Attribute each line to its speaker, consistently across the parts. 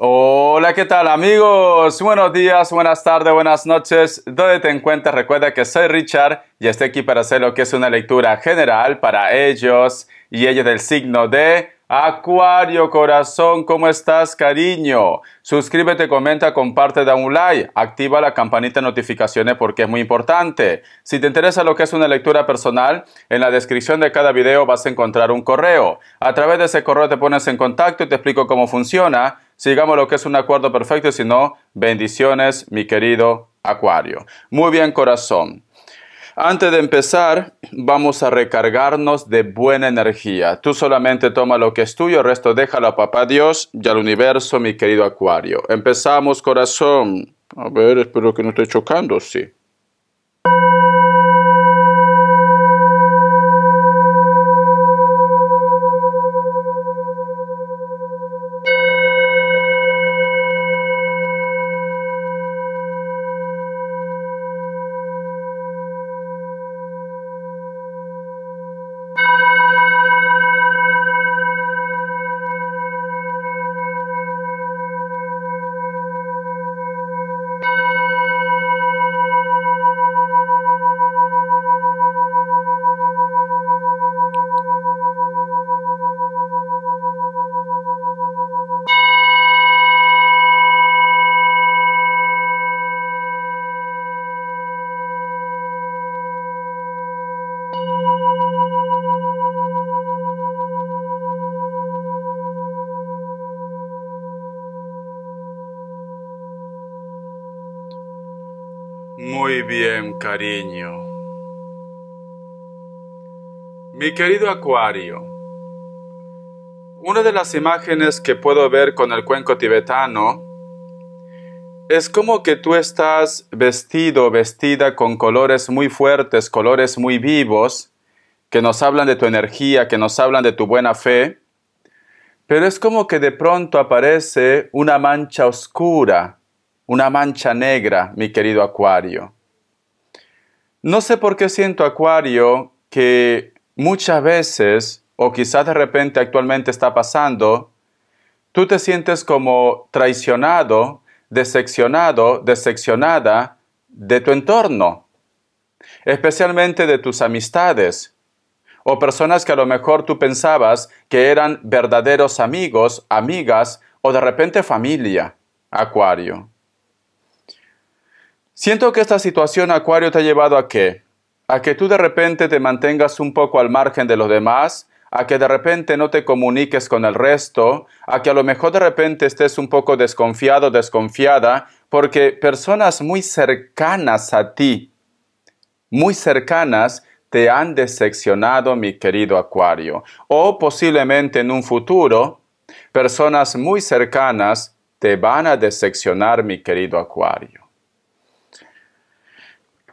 Speaker 1: Hola, ¿qué tal amigos? Buenos días, buenas tardes, buenas noches. ¿Dónde te encuentras? Recuerda que soy Richard y estoy aquí para hacer lo que es una lectura general para ellos y ellas del signo de Acuario, corazón. ¿Cómo estás, cariño? Suscríbete, comenta, comparte, da un like, activa la campanita de notificaciones porque es muy importante. Si te interesa lo que es una lectura personal, en la descripción de cada video vas a encontrar un correo. A través de ese correo te pones en contacto y te explico cómo funciona. Sigamos lo que es un acuerdo perfecto y si no, bendiciones, mi querido Acuario. Muy bien, corazón. Antes de empezar, vamos a recargarnos de buena energía. Tú solamente toma lo que es tuyo, el resto déjalo a Papá Dios y al universo, mi querido Acuario. Empezamos, corazón. A ver, espero que no esté chocando, sí. Muy bien, cariño. Mi querido Acuario, una de las imágenes que puedo ver con el cuenco tibetano es como que tú estás vestido, vestida con colores muy fuertes, colores muy vivos, que nos hablan de tu energía, que nos hablan de tu buena fe, pero es como que de pronto aparece una mancha oscura, una mancha negra, mi querido Acuario. No sé por qué siento, Acuario, que muchas veces, o quizás de repente actualmente está pasando, tú te sientes como traicionado, decepcionada de tu entorno, especialmente de tus amistades, o personas que a lo mejor tú pensabas que eran verdaderos amigos, amigas, o de repente familia, Acuario. Siento que esta situación, Acuario, te ha llevado ¿a qué? A que tú de repente te mantengas un poco al margen de los demás, a que de repente no te comuniques con el resto, a que a lo mejor de repente estés un poco desconfiado, desconfiada, porque personas muy cercanas a ti, muy cercanas, te han decepcionado, mi querido Acuario. O posiblemente en un futuro, personas muy cercanas te van a decepcionar, mi querido Acuario.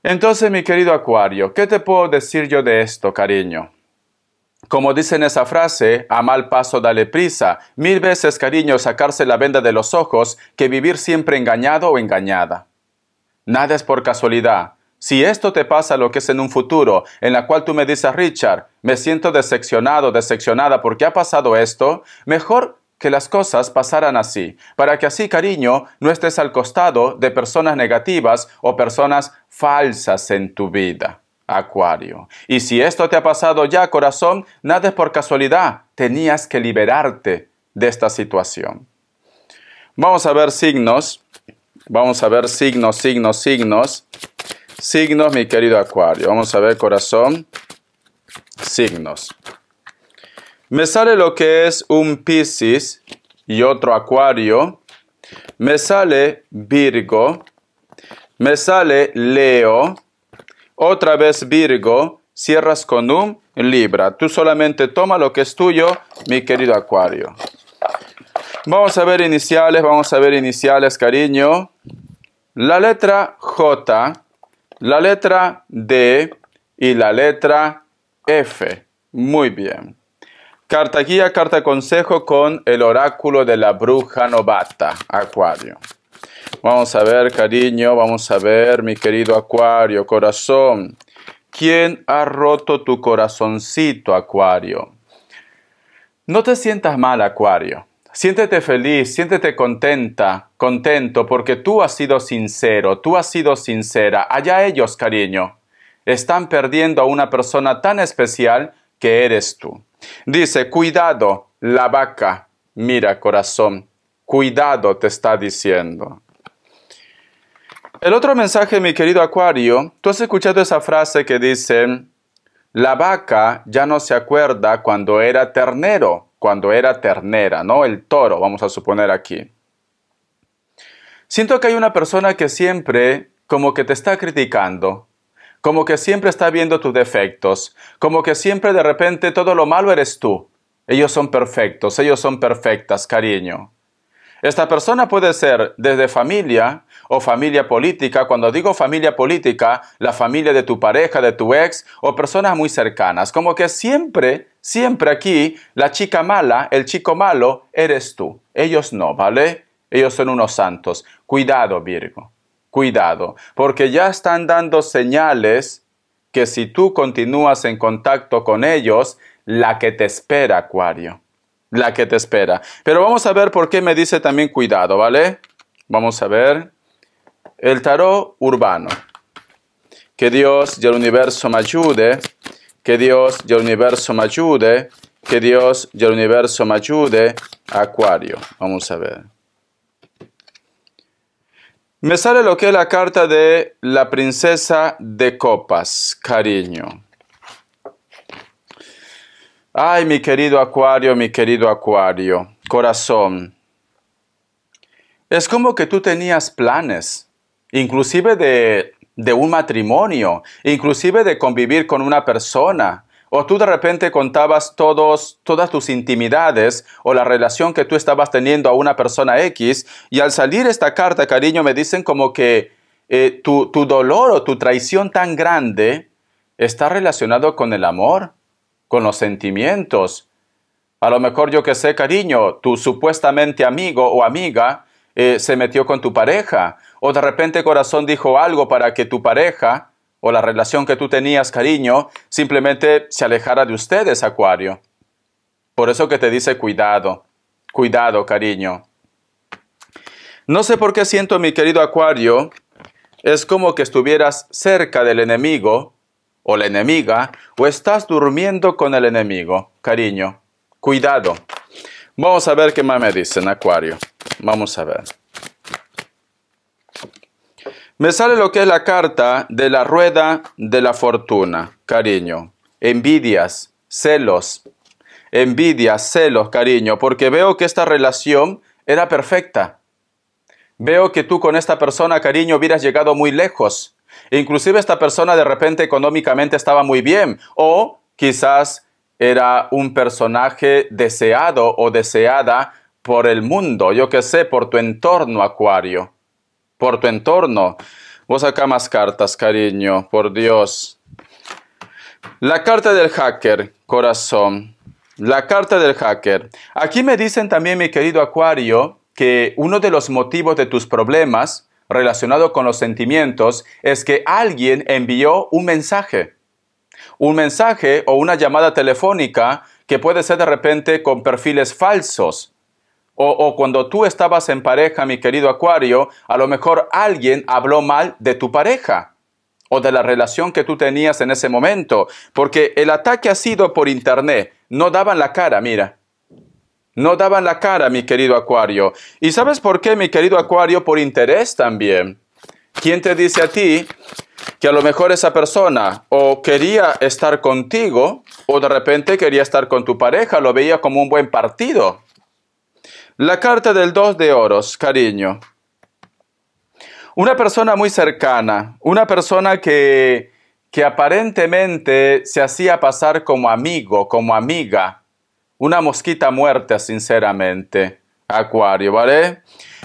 Speaker 1: Entonces, mi querido Acuario, ¿qué te puedo decir yo de esto, cariño? Como dice en esa frase, a mal paso dale prisa. 1000 veces, cariño, sacarse la venda de los ojos que vivir siempre engañado o engañada. Nada es por casualidad. Si esto te pasa lo que es en un futuro, en la cual tú me dices, Richard, me siento decepcionada porque ha pasado esto, mejor que las cosas pasaran así, para que así, cariño, no estés al costado de personas negativas o personas falsas en tu vida, Acuario. Y si esto te ha pasado ya, corazón, nada es por casualidad, tenías que liberarte de esta situación. Vamos a ver signos, signos, mi querido Acuario. Vamos a ver, corazón, signos. Me sale lo que es un Piscis y otro Acuario. Me sale Virgo. Me sale Leo. Otra vez Virgo. Cierras con un Libra. Tú solamente toma lo que es tuyo, mi querido Acuario. Vamos a ver iniciales, cariño. La letra J, la letra D y la letra F. Muy bien. Carta guía, carta consejo con el oráculo de la bruja novata, Acuario. Vamos a ver, cariño, vamos a ver, mi querido Acuario, corazón. ¿Quién ha roto tu corazoncito, Acuario? No te sientas mal, Acuario. Siéntete feliz, siéntete contento, porque tú has sido sincero, tú has sido sincera. Allá ellos, cariño, están perdiendo a una persona tan especial que eres tú. Dice, cuidado, la vaca, mira corazón, cuidado te está diciendo. El otro mensaje, mi querido Acuario, tú has escuchado esa frase que dice, la vaca ya no se acuerda cuando era ternero, cuando era ternera, ¿no? El toro, vamos a suponer aquí. Siento que hay una persona que siempre como que te está criticando, como que siempre está viendo tus defectos, como que siempre de repente todo lo malo eres tú. Ellos son perfectos, ellos son perfectas, cariño. Esta persona puede ser desde familia o familia política. Cuando digo familia política, la familia de tu pareja, de tu ex o personas muy cercanas. Como que siempre aquí, la chica mala, el chico malo, eres tú. Ellos no, ¿vale? Ellos son unos santos. Cuidado, Virgo. Cuidado, porque ya están dando señales que si tú continúas en contacto con ellos, la que te espera, Acuario. La que te espera. Pero vamos a ver por qué me dice también cuidado, ¿vale? Vamos a ver. El tarot urbano. Que Dios y el universo me ayude. Que Dios y el universo me ayude. Que Dios y el universo me ayude. Acuario. Vamos a ver. Me sale lo que es la carta de la princesa de copas, cariño. Ay, mi querido Acuario, corazón. Es como que tú tenías planes, inclusive de un matrimonio, inclusive de convivir con una persona. O tú de repente contabas todas tus intimidades o la relación que tú estabas teniendo a una persona X. Y al salir esta carta, cariño, me dicen como que tu dolor o tu traición tan grande está relacionado con el amor, con los sentimientos. A lo mejor, yo que sé, cariño, tu supuestamente amigo o amiga se metió con tu pareja. O de repente corazón dijo algo para que tu pareja o la relación que tú tenías, cariño, simplemente se alejara de ustedes, Acuario. Por eso que te dice cuidado, cuidado, cariño. No sé por qué siento, mi querido Acuario, es como que estuvieras cerca del enemigo o la enemiga, o estás durmiendo con el enemigo, cariño. Cuidado. Vamos a ver qué más me dicen, Acuario. Vamos a ver. Me sale lo que es la carta de la rueda de la fortuna, cariño. Envidias, celos, cariño, porque veo que esta relación era perfecta. Veo que tú con esta persona, cariño, hubieras llegado muy lejos. Inclusive esta persona de repente económicamente estaba muy bien. O quizás era un personaje deseado o deseada por el mundo. Yo qué sé, por tu entorno, Acuario. Por tu entorno. Vos acá más cartas, cariño, por Dios. La carta del hacker, corazón. La carta del hacker. Aquí me dicen también, mi querido Acuario, que uno de los motivos de tus problemas relacionado con los sentimientos es que alguien envió un mensaje o una llamada telefónica que puede ser de repente con perfiles falsos. O cuando tú estabas en pareja, mi querido Acuario, a lo mejor alguien habló mal de tu pareja o de la relación que tú tenías en ese momento, porque el ataque ha sido por internet. No daban la cara, mira. No daban la cara, mi querido Acuario. ¿Y sabes por qué, mi querido Acuario? Por interés también. ¿Quién te dice a ti que a lo mejor esa persona o quería estar contigo o de repente quería estar con tu pareja? Lo veía como un buen partido. La carta del 2 de oros, cariño. Una persona muy cercana, una persona que aparentemente se hacía pasar como amigo, como amiga. Una mosquita muerta, sinceramente, Acuario, ¿vale?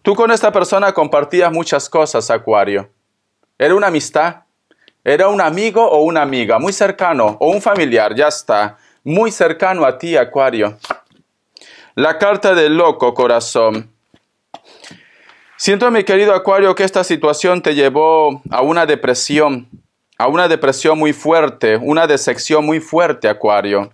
Speaker 1: Tú con esta persona compartías muchas cosas, Acuario. Era una amistad, era un amigo o una amiga, muy cercano, o un familiar, ya está, muy cercano a ti, Acuario. La carta del loco, corazón. Siento, mi querido Acuario, que esta situación te llevó a una depresión muy fuerte, una decepción muy fuerte, Acuario.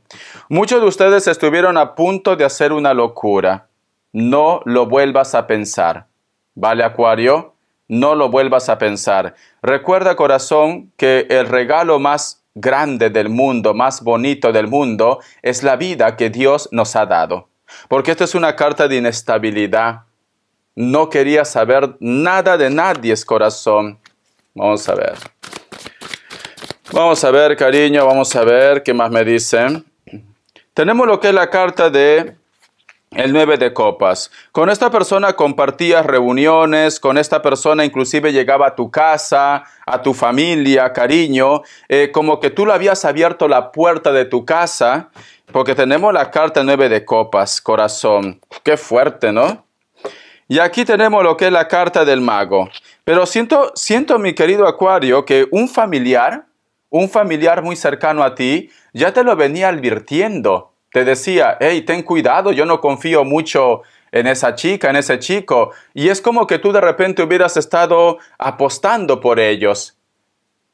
Speaker 1: Muchos de ustedes estuvieron a punto de hacer una locura. no lo vuelvas a pensar. ¿Vale, Acuario? No lo vuelvas a pensar. Recuerda, corazón, que el regalo más grande del mundo, más bonito del mundo, es la vida que Dios nos ha dado. Porque esta es una carta de inestabilidad. No quería saber nada de nadie, corazón. Vamos a ver. Vamos a ver, cariño, vamos a ver qué más me dicen. Tenemos lo que es la carta de el 9 de copas. Con esta persona compartías reuniones, con esta persona inclusive llegaba a tu casa, a tu familia, cariño, como que tú le habías abierto la puerta de tu casa, porque tenemos la carta 9 de copas, corazón. Qué fuerte, ¿no? Y aquí tenemos lo que es la carta del mago. Pero siento, mi querido Acuario, que un familiar muy cercano a ti, ya te lo venía advirtiendo. Te decía, hey, ten cuidado, yo no confío mucho en esa chica, en ese chico. Y es como que tú de repente hubieras estado apostando por ellos.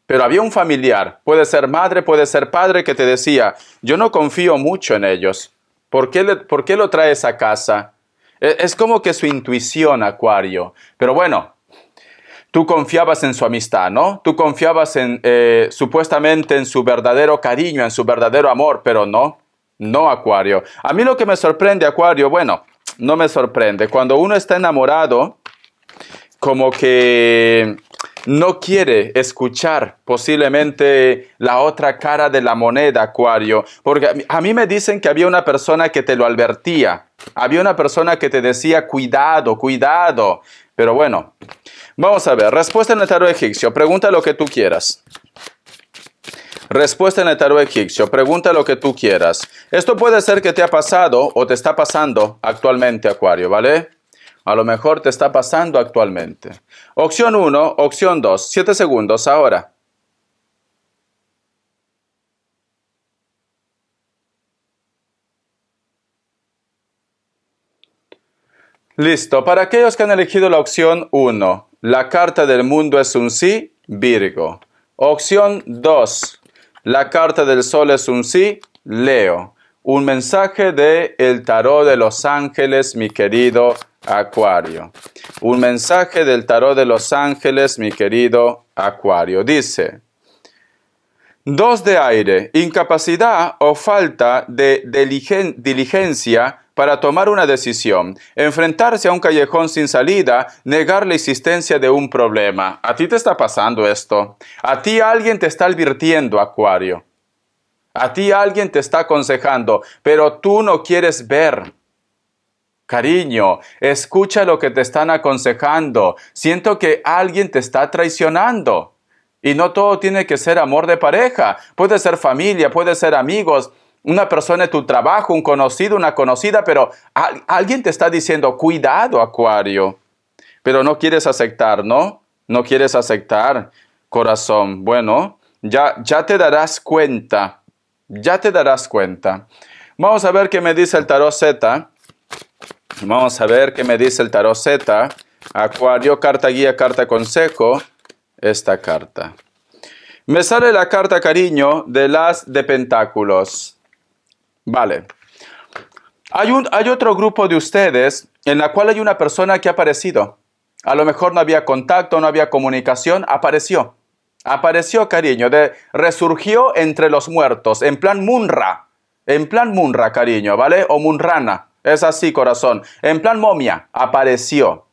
Speaker 1: Pero había un familiar, puede ser madre, puede ser padre, que te decía, yo no confío mucho en ellos. ¿Por qué lo traes a casa? Es como que su intuición, Acuario. Pero bueno, tú confiabas en su amistad, ¿no? Tú confiabas supuestamente en su verdadero cariño, en su verdadero amor, pero no. No, Acuario. A mí lo que me sorprende, Acuario, bueno, no me sorprende. Cuando uno está enamorado, como que no quiere escuchar posiblemente la otra cara de la moneda, Acuario. Porque a mí me dicen que había una persona que te lo advertía. Había una persona que te decía, cuidado, cuidado. Pero bueno, vamos a ver. Respuesta en el tarot egipcio. Pregunta lo que tú quieras. Respuesta en el tarot egipcio. Pregunta lo que tú quieras. Esto puede ser que te ha pasado o te está pasando actualmente, Acuario, ¿vale? A lo mejor te está pasando actualmente. Opción 1, opción 2. 7 segundos ahora. Listo. Para aquellos que han elegido la opción 1, la carta del mundo es un sí, Virgo. Opción 2. La carta del sol es un sí, Leo. Un mensaje de el tarot de los ángeles, mi querido Acuario. Un mensaje del tarot de los ángeles, mi querido Acuario. Dice, 2 de aire, incapacidad o falta de diligencia para tomar una decisión, enfrentarse a un callejón sin salida, negar la existencia de un problema. ¿A ti te está pasando esto? ¿A ti alguien te está advirtiendo, Acuario? ¿A ti alguien te está aconsejando, pero tú no quieres ver? Cariño, escucha lo que te están aconsejando. Siento que alguien te está traicionando. Y no todo tiene que ser amor de pareja. Puede ser familia, puede ser amigos, una persona de tu trabajo, un conocido, una conocida, pero alguien te está diciendo, cuidado, Acuario. Pero no quieres aceptar, ¿no? No quieres aceptar, corazón. Bueno, ya te darás cuenta. Ya te darás cuenta. Vamos a ver qué me dice el tarot Z. Vamos a ver qué me dice el tarot Z. Acuario, carta guía, carta consejo. Esta carta. Me sale la carta, cariño, del as de pentáculos. Vale. Hay otro grupo de ustedes en la cual hay una persona que ha aparecido. A lo mejor no había contacto, no había comunicación, apareció. Apareció, cariño, resurgió entre los muertos, en plan Munra. En plan Munra, cariño, ¿vale? O Munrana. Es así, corazón. En plan momia, apareció.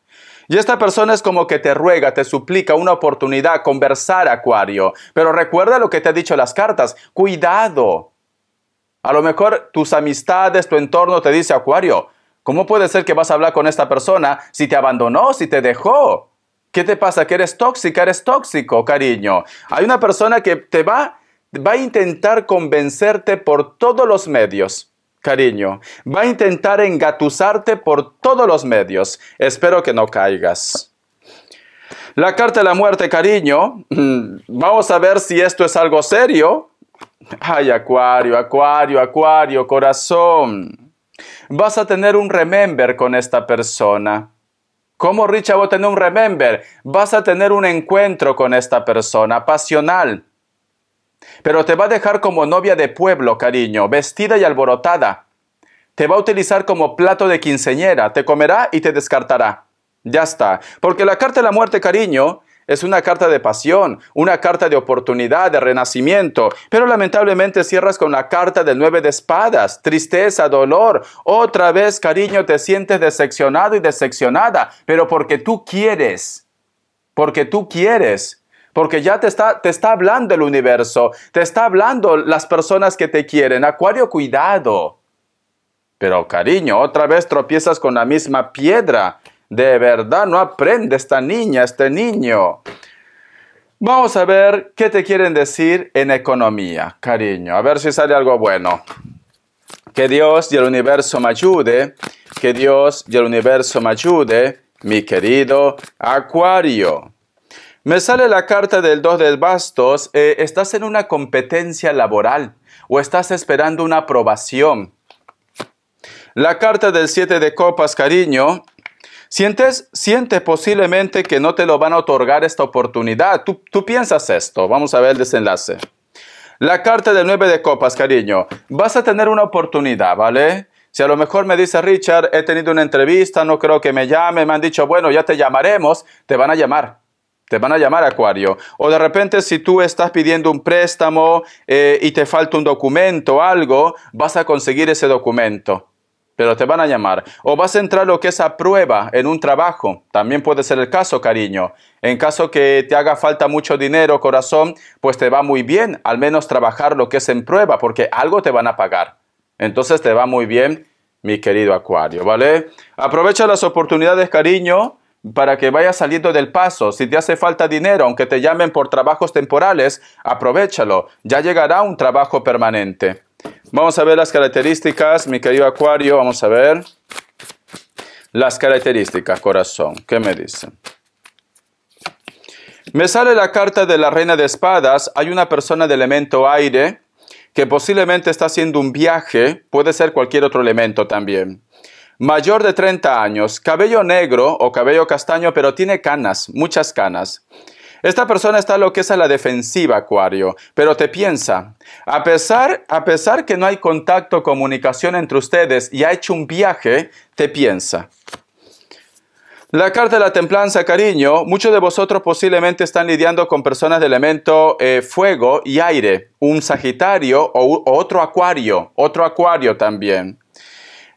Speaker 1: Y esta persona es como que te ruega, te suplica una oportunidad, conversar, Acuario. Pero recuerda lo que te he dicho las cartas. Cuidado. A lo mejor tus amistades, tu entorno te dice, Acuario, ¿cómo puede ser que vas a hablar con esta persona si te abandonó, si te dejó? ¿Qué te pasa? ¿Que eres tóxica? ¿Eres tóxico, cariño? Hay una persona que te va a intentar convencerte por todos los medios, cariño. Va a intentar engatusarte por todos los medios. Espero que no caigas. La carta de la muerte, cariño. Vamos a ver si esto es algo serio. Ay, Acuario, Acuario, Acuario, corazón. Vas a tener un remember con esta persona. ¿Cómo, Richard, voy a tener un remember? Vas a tener un encuentro con esta persona, pasional. Pero te va a dejar como novia de pueblo, cariño, vestida y alborotada. Te va a utilizar como plato de quinceañera, te comerá y te descartará. Ya está. Porque la carta de la muerte, cariño, es una carta de pasión, una carta de oportunidad, de renacimiento. Pero lamentablemente cierras con la carta del 9 de espadas, tristeza, dolor. Otra vez, cariño, te sientes decepcionado y decepcionada, pero porque tú quieres. Porque tú quieres, porque ya te está hablando el universo, te está hablando las personas que te quieren. Acuario, cuidado. Pero cariño, otra vez tropiezas con la misma piedra. De verdad, no aprende esta niña, este niño. Vamos a ver qué te quieren decir en economía, cariño. A ver si sale algo bueno. Que Dios y el universo me ayude. Que Dios y el universo me ayude, mi querido Acuario. Me sale la carta del 2 de bastos. Estás en una competencia laboral o estás esperando una aprobación. La carta del 7 de copas, cariño. Sientes posiblemente que no te lo van a otorgar esta oportunidad. Tú piensas esto. Vamos a ver el desenlace. La carta del 9 de copas, cariño. Vas a tener una oportunidad, ¿vale? Si a lo mejor me dice Richard, he tenido una entrevista, no creo que me llame, me han dicho, bueno, ya te llamaremos, te van a llamar. Te van a llamar, Acuario. O de repente, si tú estás pidiendo un préstamo y te falta un documento o algo, vas a conseguir ese documento. Pero te van a llamar. O vas a entrar lo que es a prueba en un trabajo. También puede ser el caso, cariño. En caso que te haga falta mucho dinero, corazón, pues te va muy bien al menos trabajar lo que es en prueba, porque algo te van a pagar. Entonces te va muy bien, mi querido Acuario, ¿vale? Aprovecha las oportunidades, cariño, para que vayas saliendo del paso. Si te hace falta dinero, aunque te llamen por trabajos temporales, aprovéchalo. Ya llegará un trabajo permanente. Vamos a ver las características, mi querido Acuario. Vamos a ver las características, corazón. ¿Qué me dicen? Me sale la carta de la Reina de Espadas. Hay una persona de elemento aire que posiblemente está haciendo un viaje. Puede ser cualquier otro elemento también. Mayor de 30 años, cabello negro o cabello castaño, pero tiene canas, muchas canas. Esta persona está lo que es a la defensiva, Acuario, pero te piensa. A pesar que no hay contacto, comunicación entre ustedes y ha hecho un viaje, te piensa. La carta de la templanza, cariño. Muchos de vosotros posiblemente están lidiando con personas de elemento fuego y aire. Un Sagitario o otro Acuario también.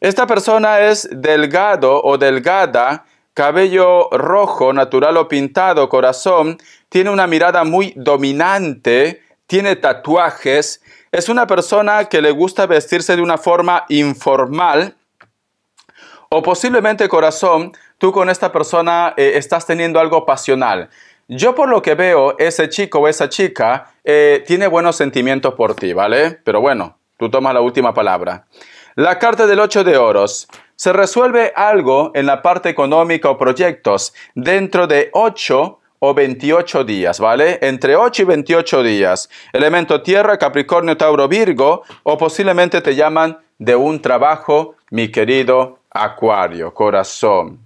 Speaker 1: Esta persona es delgado o delgada, cabello rojo, natural o pintado, corazón, tiene una mirada muy dominante, tiene tatuajes, es una persona que le gusta vestirse de una forma informal, o posiblemente, corazón, tú con esta persona estás teniendo algo pasional. Yo por lo que veo, ese chico o esa chica tiene buenos sentimientos por ti, ¿vale? Pero bueno, tú tomas la última palabra. La carta del 8 de oros. Se resuelve algo en la parte económica o proyectos dentro de 8 o 28 días, ¿vale? Entre 8 y 28 días. Elemento tierra, Capricornio, Tauro, Virgo, o posiblemente te llaman de un trabajo, mi querido Acuario, corazón.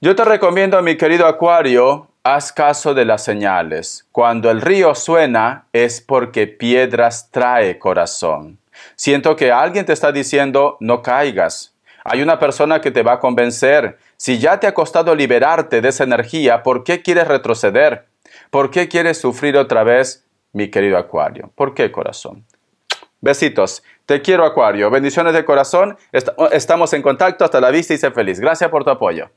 Speaker 1: Yo te recomiendo, mi querido Acuario, haz caso de las señales. Cuando el río suena es porque piedras trae, corazón. Siento que alguien te está diciendo, no caigas. Hay una persona que te va a convencer. Si ya te ha costado liberarte de esa energía, ¿por qué quieres retroceder? ¿Por qué quieres sufrir otra vez, mi querido Acuario? ¿Por qué, corazón? Besitos. Te quiero, Acuario. Bendiciones de corazón. Estamos en contacto. Hasta la vista y sé feliz. Gracias por tu apoyo.